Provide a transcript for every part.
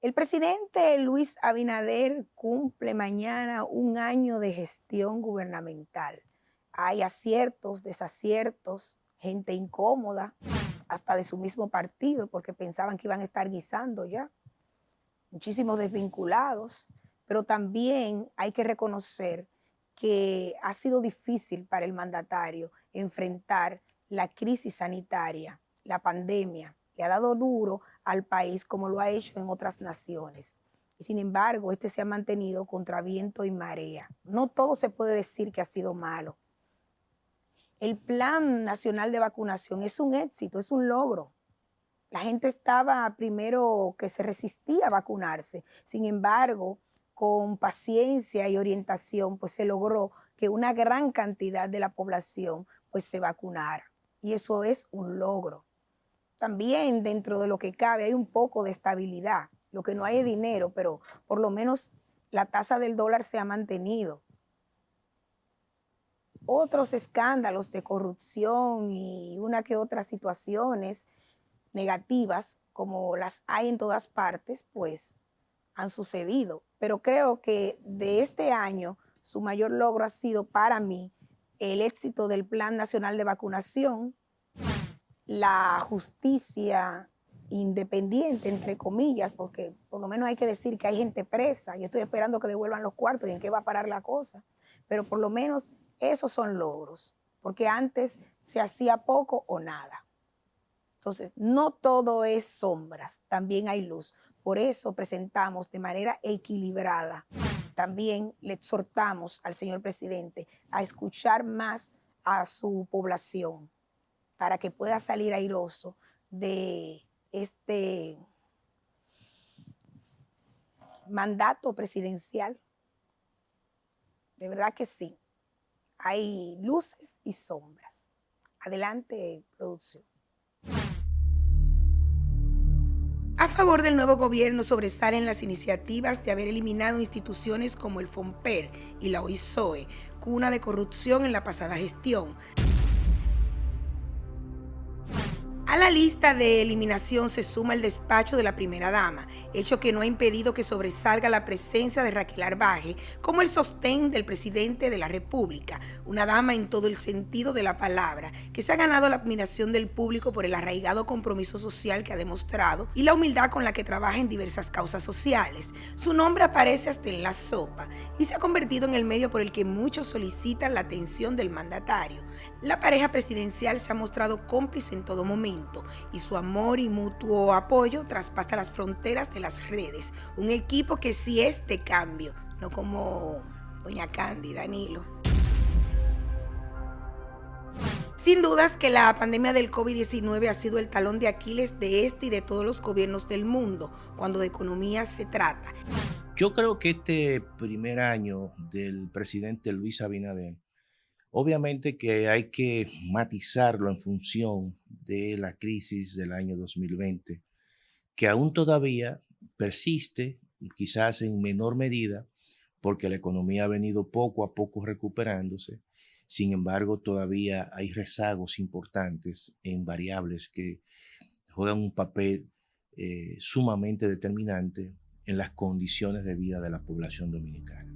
El presidente Luis Abinader cumple mañana un año de gestión gubernamental. Hay aciertos, desaciertos, gente incómoda, hasta de su mismo partido, porque pensaban que iban a estar guisando ya. Muchísimos desvinculados, pero también hay que reconocer que ha sido difícil para el mandatario enfrentar la crisis sanitaria, la pandemia. Le ha dado duro al país como lo ha hecho en otras naciones. Y sin embargo, este se ha mantenido contra viento y marea. No todo se puede decir que ha sido malo. El Plan Nacional de Vacunación es un éxito, es un logro. La gente estaba primero que se resistía a vacunarse. Sin embargo, con paciencia y orientación, pues se logró que una gran cantidad de la población pues se vacunara. Y eso es un logro. También dentro de lo que cabe hay un poco de estabilidad. Lo que no hay es dinero, pero por lo menos la tasa del dólar se ha mantenido. Otros escándalos de corrupción y una que otras situaciones negativas, como las hay en todas partes, pues han sucedido. Pero creo que de este año su mayor logro ha sido para mí el éxito del Plan Nacional de Vacunación, la justicia independiente, entre comillas, porque por lo menos hay que decir que hay gente presa. Yo estoy esperando que devuelvan los cuartos y en qué va a parar la cosa. Pero por lo menos esos son logros, porque antes se hacía poco o nada. Entonces, no todo es sombras, también hay luz. Por eso presentamos de manera equilibrada. También le exhortamos al señor presidente a escuchar más a su población para que pueda salir airoso de este mandato presidencial. De verdad que sí, hay luces y sombras. Adelante, producción. A favor del nuevo gobierno sobresalen las iniciativas de haber eliminado instituciones como el FOMPER y la OISOE, cuna de corrupción en la pasada gestión. A la lista de eliminación se suma el despacho de la primera dama, hecho que no ha impedido que sobresalga la presencia de Raquel Arbaje como el sostén del presidente de la República, una dama en todo el sentido de la palabra, que se ha ganado la admiración del público por el arraigado compromiso social que ha demostrado y la humildad con la que trabaja en diversas causas sociales. Su nombre aparece hasta en la sopa y se ha convertido en el medio por el que muchos solicitan la atención del mandatario. La pareja presidencial se ha mostrado cómplice en todo momento y su amor y mutuo apoyo traspasa las fronteras de las redes. Un equipo que sí es de cambio, no como doña Candy, Danilo. Sin dudas que la pandemia del COVID-19 ha sido el talón de Aquiles de este y de todos los gobiernos del mundo cuando de economía se trata. Yo creo que este primer año del presidente Luis Abinader, obviamente que hay que matizarlo en función de la crisis del año 2020, que aún todavía persiste, quizás en menor medida, porque la economía ha venido poco a poco recuperándose. Sin embargo, todavía hay rezagos importantes en variables que juegan un papel sumamente determinante en las condiciones de vida de la población dominicana.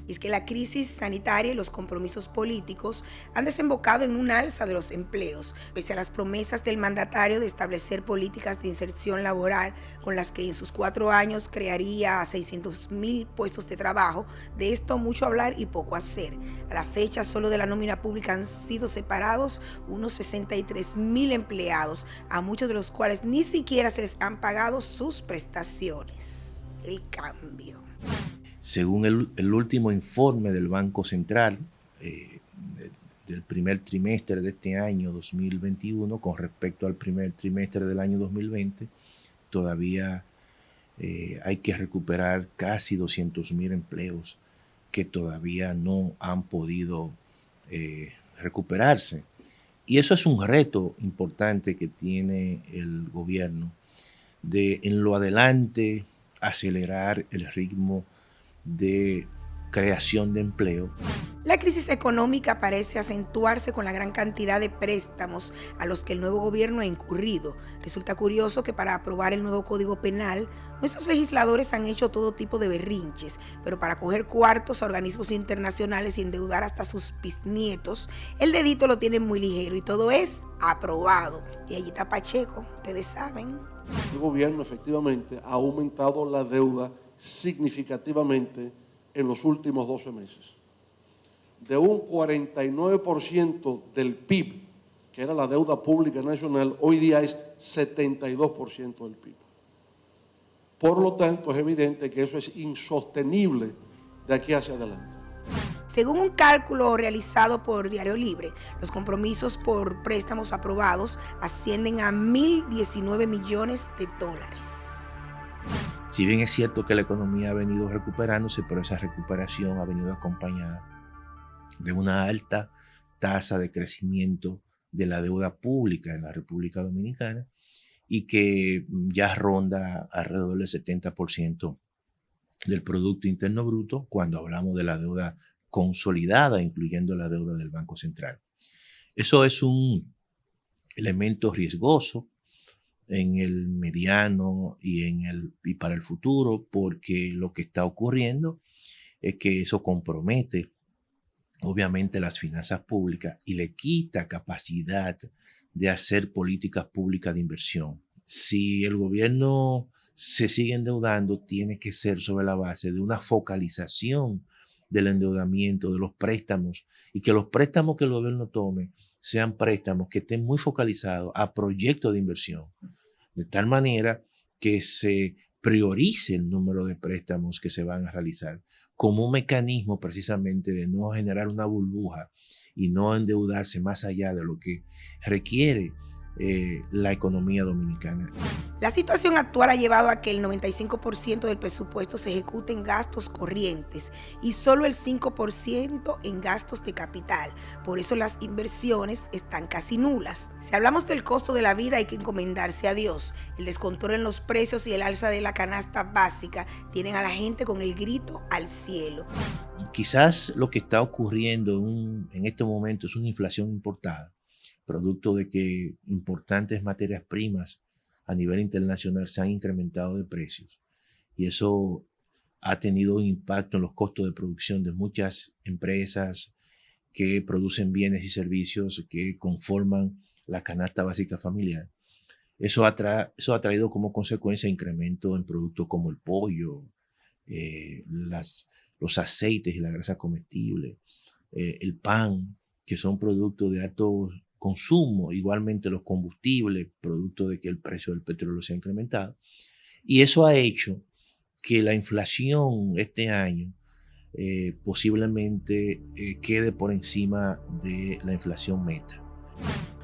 Es que la crisis sanitaria y los compromisos políticos han desembocado en un alza de los empleos, pese a las promesas del mandatario de establecer políticas de inserción laboral con las que en sus 4 años crearía 600,000 puestos de trabajo. De esto mucho hablar y poco hacer. A la fecha, solo de la nómina pública han sido separados unos 63,000 empleados, a muchos de los cuales ni siquiera se les han pagado sus prestaciones. El cambio. Según el último informe del Banco Central del primer trimestre de este año 2021 con respecto al primer trimestre del año 2020, todavía hay que recuperar casi 200,000 empleos que todavía no han podido recuperarse. Y eso es un reto importante que tiene el gobierno de en lo adelante acelerar el ritmo de creación de empleo. La crisis económica parece acentuarse con la gran cantidad de préstamos a los que el nuevo gobierno ha incurrido. Resulta curioso que para aprobar el nuevo Código Penal, nuestros legisladores han hecho todo tipo de berrinches, pero para coger cuartos a organismos internacionales y endeudar hasta sus bisnietos, el dedito lo tienen muy ligero y todo es aprobado. Y allí está Pacheco, ustedes saben. El gobierno efectivamente ha aumentado la deuda significativamente en los últimos 12 meses. De un 49% del PIB, que era la deuda pública nacional, hoy día es 72% del PIB. Por lo tanto, es evidente que eso es insostenible de aquí hacia adelante. Según un cálculo realizado por Diario Libre, los compromisos por préstamos aprobados ascienden a 1.019 millones de dólares. Si bien es cierto que la economía ha venido recuperándose, pero esa recuperación ha venido acompañada de una alta tasa de crecimiento de la deuda pública en la República Dominicana y que ya ronda alrededor del 70% del Producto Interno Bruto cuando hablamos de la deuda consolidada, incluyendo la deuda del Banco Central. Eso es un elemento riesgoso en el mediano y para el futuro, porque lo que está ocurriendo es que eso compromete obviamente las finanzas públicas y le quita capacidad de hacer políticas públicas de inversión. Si el gobierno se sigue endeudando, tiene que ser sobre la base de una focalización del endeudamiento, de los préstamos, y que los préstamos que el gobierno tome sean préstamos que estén muy focalizados a proyectos de inversión, de tal manera que se priorice el número de préstamos que se van a realizar como un mecanismo precisamente de no generar una burbuja y no endeudarse más allá de lo que requiere la economía dominicana. La situación actual ha llevado a que el 95% del presupuesto se ejecute en gastos corrientes y solo el 5% en gastos de capital. Por eso las inversiones están casi nulas. Si hablamos del costo de la vida, hay que encomendarse a Dios. El descontrol en los precios y el alza de la canasta básica tienen a la gente con el grito al cielo. Quizás lo que está ocurriendo en este momento es una inflación importada, producto de que importantes materias primas a nivel internacional se han incrementado de precios y eso ha tenido un impacto en los costos de producción de muchas empresas que producen bienes y servicios que conforman la canasta básica familiar. Eso ha traído como consecuencia incremento en productos como el pollo, los aceites y la grasa comestible, el pan, que son productos de alto consumo, igualmente los combustibles, producto de que el precio del petróleo se ha incrementado. Y eso ha hecho que la inflación este año posiblemente quede por encima de la inflación meta.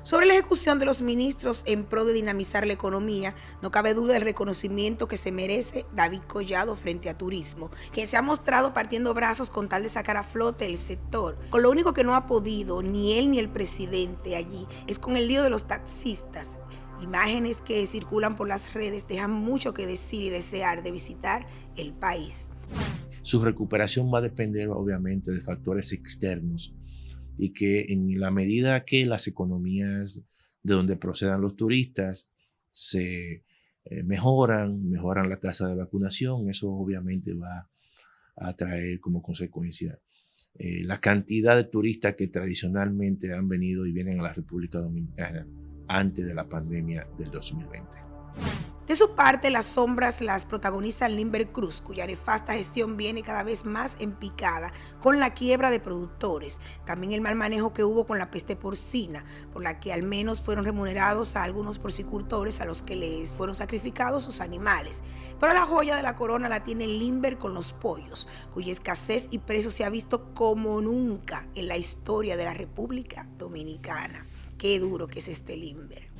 Sobre la ejecución de los ministros en pro de dinamizar la economía, no cabe duda del reconocimiento que se merece David Collado frente a Turismo, quien se ha mostrado partiendo brazos con tal de sacar a flote el sector. Con lo único que no ha podido ni él ni el presidente allí es con el lío de los taxistas. Imágenes que circulan por las redes dejan mucho que decir y desear de visitar el país. Su recuperación va a depender obviamente de factores externos y que en la medida que las economías de donde procedan los turistas se mejoran la tasa de vacunación, eso obviamente va a traer como consecuencia la cantidad de turistas que tradicionalmente han venido y vienen a la República Dominicana antes de la pandemia del 2020. De su parte, las sombras las protagoniza Limber Cruz, cuya nefasta gestión viene cada vez más en picada con la quiebra de productores. También el mal manejo que hubo con la peste porcina, por la que al menos fueron remunerados a algunos porcicultores a los que les fueron sacrificados sus animales. Pero la joya de la corona la tiene Limber con los pollos, cuya escasez y precio se ha visto como nunca en la historia de la República Dominicana. Qué duro que es este Limber.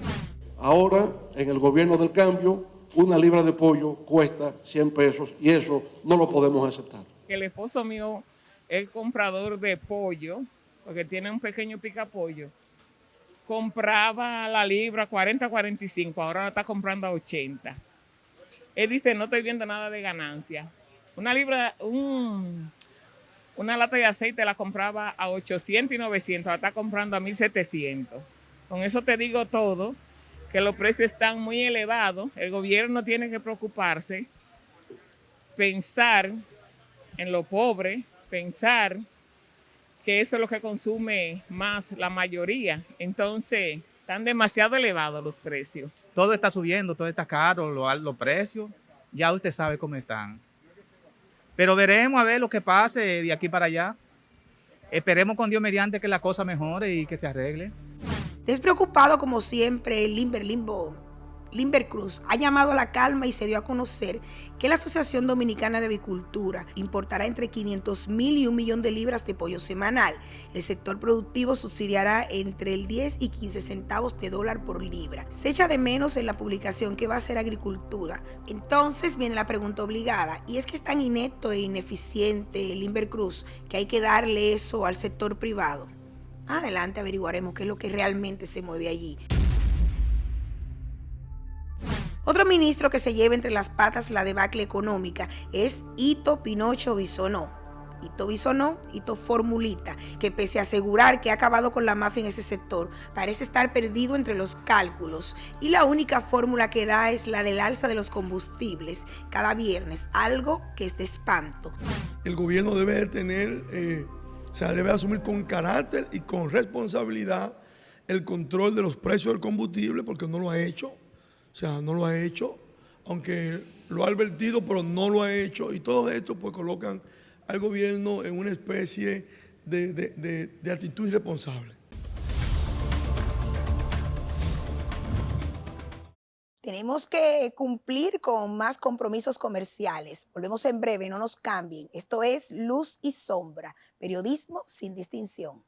Ahora, en el gobierno del cambio, una libra de pollo cuesta 100 pesos y eso no lo podemos aceptar. El esposo mío es comprador de pollo, porque tiene un pequeño picapollo. Compraba la libra 40, 45, ahora la está comprando a 80. Él dice, no estoy viendo nada de ganancia. Una libra, Una lata de aceite la compraba a 800 y 900, la está comprando a 1700. Con eso te digo todo, que los precios están muy elevados. El gobierno tiene que preocuparse, pensar en lo pobre, pensar que eso es lo que consume más la mayoría. Entonces, están demasiado elevados los precios. Todo está subiendo, todo está caro, los precios, ya usted sabe cómo están. Pero veremos a ver lo que pase de aquí para allá. Esperemos con Dios mediante que la cosa mejore y que se arregle. Despreocupado como siempre, Limber Cruz ha llamado a la calma y se dio a conocer que la Asociación Dominicana de Avicultura importará entre 500,000 y 1 millón de libras de pollo semanal. El sector productivo subsidiará entre el 10 y 15 centavos de dólar por libra. Se echa de menos en la publicación que va a ser agricultura. Entonces viene la pregunta obligada, y es que es tan inepto e ineficiente Limber Cruz que hay que darle eso al sector privado. Adelante averiguaremos qué es lo que realmente se mueve allí. Otro ministro que se lleva entre las patas la debacle económica es Ito Pinocho Bisonó. Ito Formulita, que pese a asegurar que ha acabado con la mafia en ese sector, parece estar perdido entre los cálculos y la única fórmula que da es la del alza de los combustibles cada viernes, algo que es de espanto. El gobierno debe tener, debe asumir con carácter y con responsabilidad el control de los precios del combustible, porque no lo ha hecho. No lo ha hecho, aunque lo ha advertido, pero no lo ha hecho. Y todo esto pues colocan al gobierno en una especie de actitud irresponsable. Tenemos que cumplir con más compromisos comerciales. Volvemos en breve, no nos cambien. Esto es Luz y Sombra, periodismo sin distinción.